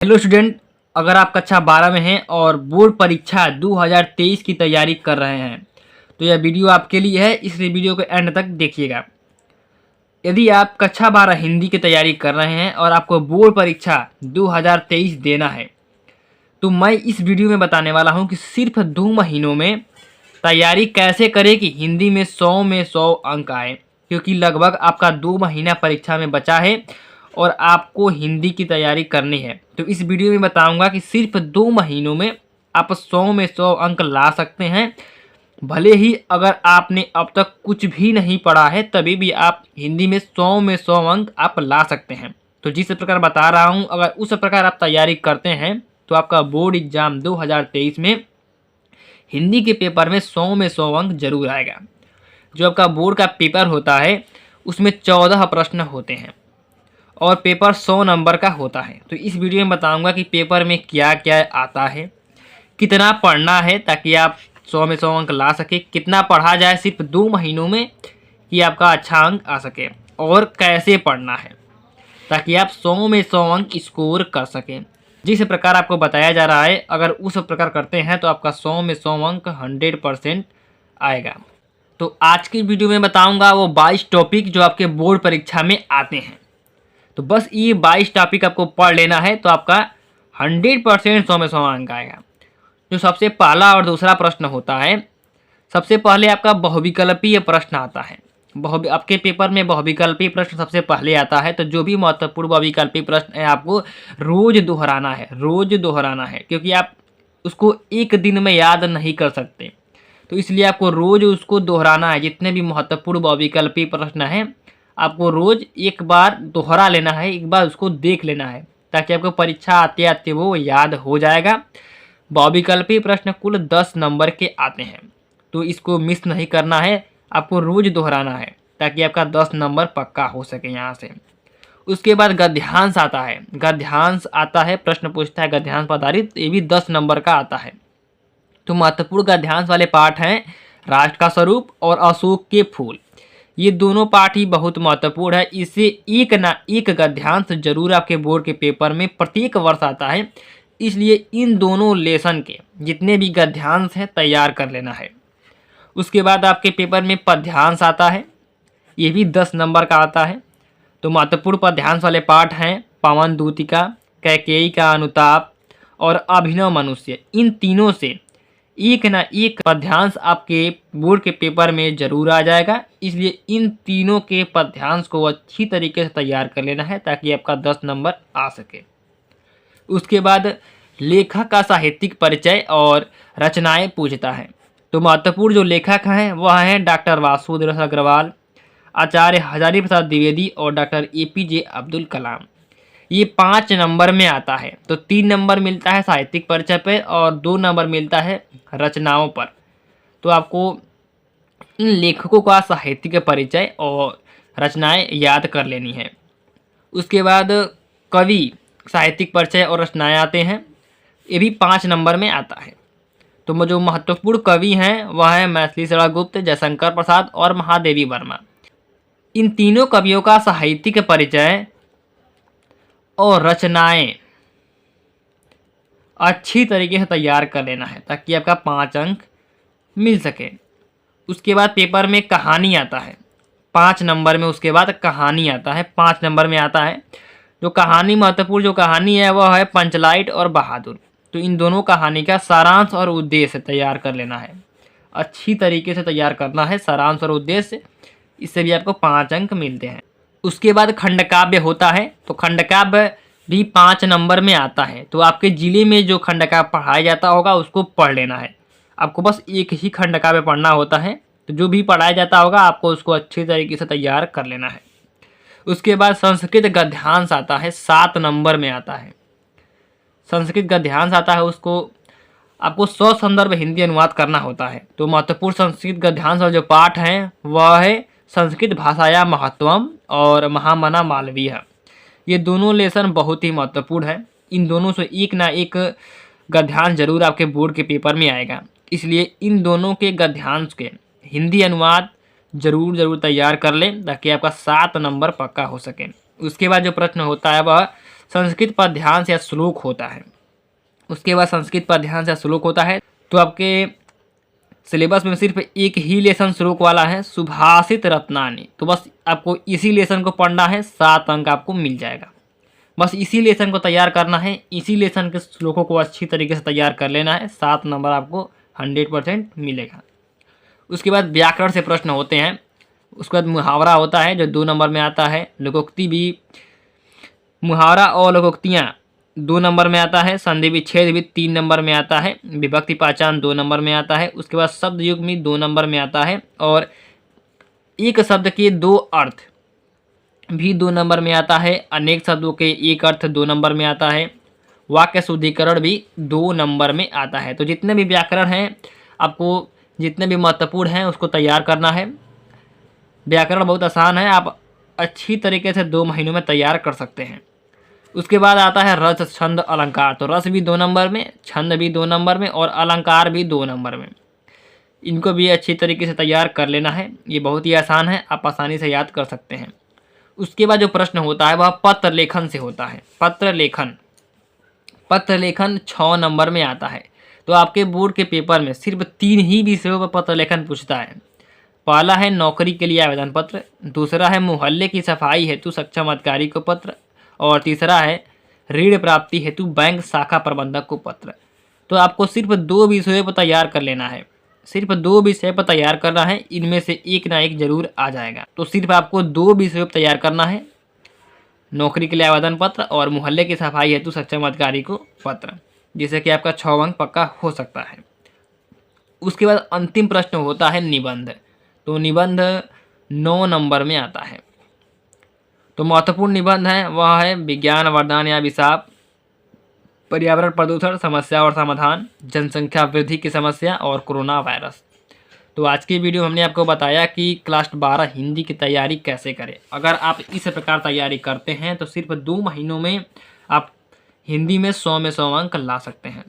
Hello student, अगर आप कक्षा 12 में हैं और बोर्ड परीक्षा 2023 की तैयारी कर रहे हैं तो यह वीडियो आपके लिए है, इसलिए वीडियो को एंड तक देखिएगा। यदि आप कक्षा 12 हिंदी की तैयारी कर रहे हैं और आपको बोर्ड परीक्षा 2023 देना है तो मैं इस वीडियो में बताने वाला हूं कि सिर्फ 2 महीनों में तैयारी कैसे करें कि हिंदी में 100 में 100 अंक आए, क्योंकि लगभग आपका 2 महीना परीक्षा में बचा है और आपको हिंदी की तैयारी करनी है। तो इस वीडियो में बताऊंगा कि सिर्फ 2 महीनों में आप 100 में 100 अंक ला सकते हैं। भले ही अगर आपने अब तक कुछ भी नहीं पढ़ा है तभी भी आप हिंदी में 100 में 100 अंक आप ला सकते हैं। तो जिस प्रकार बता रहा हूं, अगर उस प्रकार आप तैयारी करते हैं तो आपका बोर्ड एग्जाम 2023 में हिंदी के पेपर में 100 में 100 अंक जरूर आएगा। जो आपका बोर्ड का पेपर होता है उसमें 14 प्रश्न होते हैं और पेपर 100 नंबर का होता है। तो इस वीडियो में बताऊंगा कि पेपर में क्या क्या आता है, कितना पढ़ना है ताकि आप 100 में 100 अंक ला सके, कितना पढ़ा जाए सिर्फ 2 महीनों में कि आपका अच्छा अंक आ सके, और कैसे पढ़ना है ताकि आप 100 में 100 अंक स्कोर कर सकें। जिस प्रकार आपको बताया जा रहा है अगर उस प्रकार करते हैं तो आपका 100 में 100 अंक 100% आएगा। तो आज की वीडियो में बताऊंगा वो 22 टॉपिक जो आपके बोर्ड परीक्षा में आते हैं। तो बस ये 22 टॉपिक आपको पढ़ लेना है तो आपका 100% 100 में 100 अंक आएगा। जो सबसे पहला और दूसरा प्रश्न होता है, सबसे पहले आपका बहुविकल्पीय प्रश्न आता है। आपके पेपर में बहुविकल्पीय प्रश्न सबसे पहले आता है। तो जो भी महत्वपूर्ण बहुविकल्पीय प्रश्न है आपको रोज दोहराना है, क्योंकि आप उसको एक दिन में याद नहीं कर सकते। तो इसलिए आपको रोज उसको दोहराना है। जितने भी महत्वपूर्ण बहुविकल्पीय प्रश्न हैं आपको रोज एक बार दोहरा लेना है, एक बार उसको देख लेना है ताकि आपको परीक्षा आते आते वो याद हो जाएगा। बहुविकल्पीय प्रश्न कुल 10 नंबर के आते हैं, तो इसको मिस नहीं करना है, आपको रोज दोहराना है ताकि आपका 10 नंबर पक्का हो सके यहाँ से। उसके बाद गद्यांश आता है। गद्यांश आता है, प्रश्न पूछता है गद्यांश पर आधारित, ये भी 10 नंबर का आता है। तो महत्वपूर्ण गद्यांश वाले पाठ हैं राष्ट्र का स्वरूप और अशोक के फूल। ये दोनों पाठ ही बहुत महत्वपूर्ण है। इससे एक ना एक गद्यांश जरूर आपके बोर्ड के पेपर में प्रत्येक वर्ष आता है, इसलिए इन दोनों लेसन के जितने भी गद्यांश हैं तैयार कर लेना है। उसके बाद आपके पेपर में पद्यांश आता है, ये भी 10 नंबर का आता है। तो महत्वपूर्ण पद्यांश वाले पाठ हैं पवन दूतिका, कैकेयी का अनुताप और अभिनव मनुष्य। इन तीनों से एक ना एक पद्यांश आपके बोर्ड के पेपर में जरूर आ जाएगा, इसलिए इन तीनों के पद्यांश को अच्छी तरीके से तैयार कर लेना है ताकि आपका 10 नंबर आ सके। उसके बाद लेखक का साहित्यिक परिचय और रचनाएं पूछता है। तो महत्वपूर्ण जो लेखक हैं वह हैं डॉक्टर वासुदेव अग्रवाल, आचार्य हजारी प्रसाद द्विवेदी और डॉक्टर APJ अब्दुल कलाम। ये 5 नंबर में आता है। तो 3 नंबर मिलता है साहित्यिक परिचय पर और 2 नंबर मिलता है रचनाओं पर। तो आपको इन लेखकों का साहित्यिक परिचय और रचनाएं याद कर लेनी है। उसके बाद कवि साहित्यिक परिचय और रचनाएं आते हैं, ये भी 5 नंबर में आता है। तो जो महत्वपूर्ण कवि हैं वह है मैथिली शरण गुप्त, जयशंकर प्रसाद और महादेवी वर्मा। इन तीनों कवियों का साहित्यिक परिचय और रचनाएं अच्छी तरीके से तैयार कर लेना है ताकि आपका 5 अंक मिल सके। उसके बाद पेपर में कहानी आता है 5 नंबर में। उसके बाद कहानी आता है 5 नंबर में आता है। जो कहानी महत्वपूर्ण जो कहानी है वह है पंचलाइट और बहादुर। तो इन दोनों कहानी का सारांश और उद्देश्य तैयार कर लेना है, अच्छी तरीके से तैयार करना है सारांश और उद्देश्य, इससे भी आपको 5 अंक मिलते हैं। उसके बाद खंडकाव्य होता है। तो खंडकाव्य भी 5 नंबर में आता है। तो आपके ज़िले में जो खंडकाव्य पढ़ाया जाता होगा उसको पढ़ लेना है। आपको बस एक ही खंडकाव्य पढ़ना होता है, तो जो भी पढ़ाया जाता होगा आपको उसको अच्छी तरीके से तैयार कर लेना है। उसके बाद संस्कृत गद्यांश आता है, 7 नंबर में आता है। संस्कृत गद्यांश आता है, उसको आपको 100 संदर्भ हिंदी अनुवाद करना होता है। तो महत्वपूर्ण संस्कृत गद्यांश और जो पाठ हैं वह है संस्कृत भाषाया महत्वम और महामना मालवीय। ये दोनों लेसन बहुत ही महत्वपूर्ण है। इन दोनों से एक ना एक गद्यांश जरूर आपके बोर्ड के पेपर में आएगा, इसलिए इन दोनों के गद्यांश के हिंदी अनुवाद जरूर तैयार कर लें ताकि आपका 7 नंबर पक्का हो सके। उसके बाद जो प्रश्न होता है वह संस्कृत पद्यांश या श्लोक होता है। उसके बाद संस्कृत पद्यांश या श्लोक होता है। तो आपके सिलेबस में सिर्फ एक ही लेसन श्लोक वाला है, सुभाषित रत्नानी। तो बस आपको इसी लेसन को पढ़ना है, 7 अंक आपको मिल जाएगा। बस इसी लेसन को तैयार करना है, इसी लेसन के श्लोकों को अच्छी तरीके से तैयार कर लेना है, 7 नंबर आपको 100% मिलेगा। उसके बाद व्याकरण से प्रश्न होते हैं। उसके बाद मुहावरा होता है जो 2 नंबर में आता है। लोकोक्ति भी, मुहावरा और लोकोक्तियाँ 2 नंबर में आता है। संधि विच्छेद भी 3 नंबर में आता है। विभक्ति पहचान 2 नंबर में आता है। उसके बाद शब्द युग्म भी 2 नंबर में आता है। और एक शब्द के 2 अर्थ भी 2 नंबर में आता है। अनेक शब्दों के एक अर्थ 2 नंबर में आता है। वाक्य शुद्धिकरण भी 2 नंबर में आता है। तो जितने भी व्याकरण हैं, आपको जितने भी महत्वपूर्ण हैं उसको तैयार करना है। व्याकरण बहुत आसान है, आप अच्छी तरीके से 2 महीनों में तैयार कर सकते हैं। उसके बाद आता है रस, छंद, अलंकार। तो रस भी 2 नंबर में, छंद भी 2 नंबर में और अलंकार भी 2 नंबर में। इनको भी अच्छी तरीके से तैयार कर लेना है। ये बहुत ही आसान है, आप आसानी से याद कर सकते हैं। उसके बाद जो प्रश्न होता है वह पत्र लेखन से होता है। पत्र लेखन 6 नंबर में आता है। तो आपके बोर्ड के पेपर में सिर्फ 3 ही विषयों पर पत्र लेखन पूछता है। पहला है नौकरी के लिए आवेदन पत्र, दूसरा है मोहल्ले की सफाई हेतु सक्षम अधिकारी को पत्र, और तीसरा है ऋण प्राप्ति हेतु बैंक शाखा प्रबंधक को पत्र। तो आपको सिर्फ 2 विषयों पर तैयार कर लेना है, सिर्फ 2 विषय पर तैयार करना है। इनमें से एक ना एक जरूर आ जाएगा। तो सिर्फ आपको 2 विषयों पर तैयार करना है, नौकरी के लिए आवेदन पत्र और मोहल्ले की सफाई हेतु सक्षम अधिकारी को पत्र, जिससे कि आपका 6 अंक पक्का हो सकता है। उसके बाद अंतिम प्रश्न होता है निबंध। तो निबंध 9 नंबर में आता है। तो महत्वपूर्ण निबंध है वह है विज्ञान वरदान या अभिशाप, पर्यावरण प्रदूषण समस्या और समाधान, जनसंख्या वृद्धि की समस्या और कोरोना वायरस। तो आज की वीडियो हमने आपको बताया कि क्लास 12 हिंदी की तैयारी कैसे करें। अगर आप इस प्रकार तैयारी करते हैं तो सिर्फ 2 महीनों में आप हिंदी में 100 में 100 अंक ला सकते हैं।